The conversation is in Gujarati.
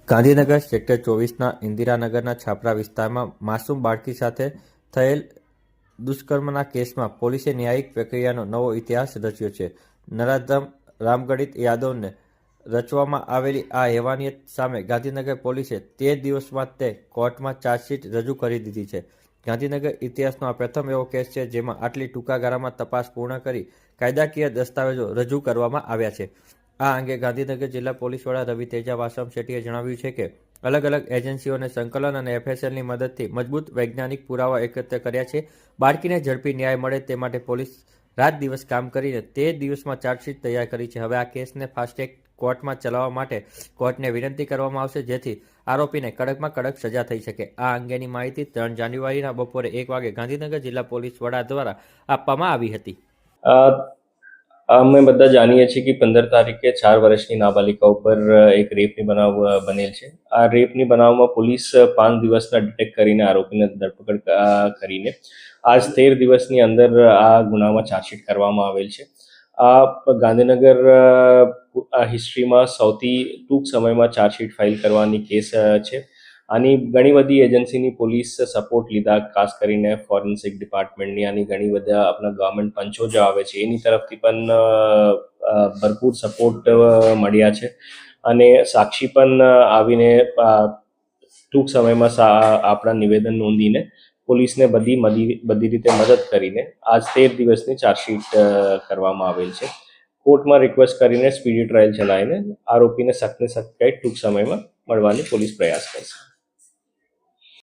ગાંધીનગર સેક્ટર 24ના ઇન્દિરાનગરના છાપરા વિસ્તારમાં માસૂમ બાળકી સાથે થયેલ દુષ્કર્મના કેસમાં પોલીસે ન્યાયિક પ્રક્રિયાનો નવો ઇતિહાસ રચ્યો છે. નરાધમ રામગણિત યાદવને રચવામાં આવેલી આ હેવાનિયત સામે ગાંધીનગર પોલીસે 13 દિવસમાં તે કોર્ટમાં ચાર્જશીટ રજૂ કરી દીધી છે. ગાંધીનગર ઇતિહાસનો આ પ્રથમ એવો કેસ છે જેમાં આટલી ટૂંકા ગાળામાં તપાસ પૂર્ણ કરી કાયદાકીય દસ્તાવેજો રજૂ કરવામાં આવ્યા છે. આ અંગે ગાંધીનગર જિલ્લા પોલીસ વડા રવિ તેજા વાસમ શેટ્ટીએ જણાવ્યું છે કે અલગ અલગ એજન્સીઓને સંકલન અને એફએસએલની મદદથી મજબૂત વૈજ્ઞાનિક પુરાવા એકત્ર કર્યા છે. બાળકીને ઝડપી ન્યાય મળે તે માટે પોલીસ રાત દિવસ કામ કરીને 13 દિવસમાં ચાર્જશીટ તૈયાર કરી છે. હવે આ કેસને ફાસ્ટ કોર્ટમાં ચલાવવા માટે કોર્ટને વિનંતી કરવામાં આવશે જેથી આરોપીને કડકમાં કડક સજા થઈ શકે. આ અંગેની માહિતી 3 જાન્યુઆરીના બપોરે 1 વાગે ગાંધીનગર જિલ્લા પોલીસ વડા દ્વારા આપવામાં આવી હતી. અમે બધા જાણીએ છીએ કે 15 તારીખે 4 વર્ષની નાબાલિકા ઉપર એક રેપની બનાવ બનેલ છે. આ રેપની બનાવમાં પોલીસ 5 દિવસના ડિટેક્ટ કરીને આરોપીને ધરપકડ કરીને આજ 13 દિવસની અંદર આ ગુનામાં ચાર્જશીટ કરવામાં આવેલ છે. આ ગાંધીનગર હિસ્ટ્રીમાં સૌથી ટૂંક સમયમાં ચાર્જશીટ ફાઇલ કરવાની કેસ છે. આની ઘણી બધી એજન્સીની પોલીસ સપોર્ટ લીધા, ખાસ કરીને ફોરેન્સિક ડિપાર્ટમેન્ટની આની ઘણી બધા આપણા ગવર્મેન્ટ પંચો જે આવે છે એની તરફથી પણ ભરપૂર સપોર્ટ મળ્યા છે. અને સાક્ષી પણ આવીને ટૂંક સમયમાં આપણા નિવેદન નોંધીને પોલીસને બધી રીતે મદદ કરીને આજ 13 દિવસની ચાર્જશીટ કરવામાં આવેલ છે. કોર્ટમાં રિક્વેસ્ટ કરીને સ્પીડી ટ્રાયલ ચલાવીને આરોપીને સખ્તને સખ્ત ટૂંક સમયમાં મળવાની પોલીસ પ્રયાસ કરશે.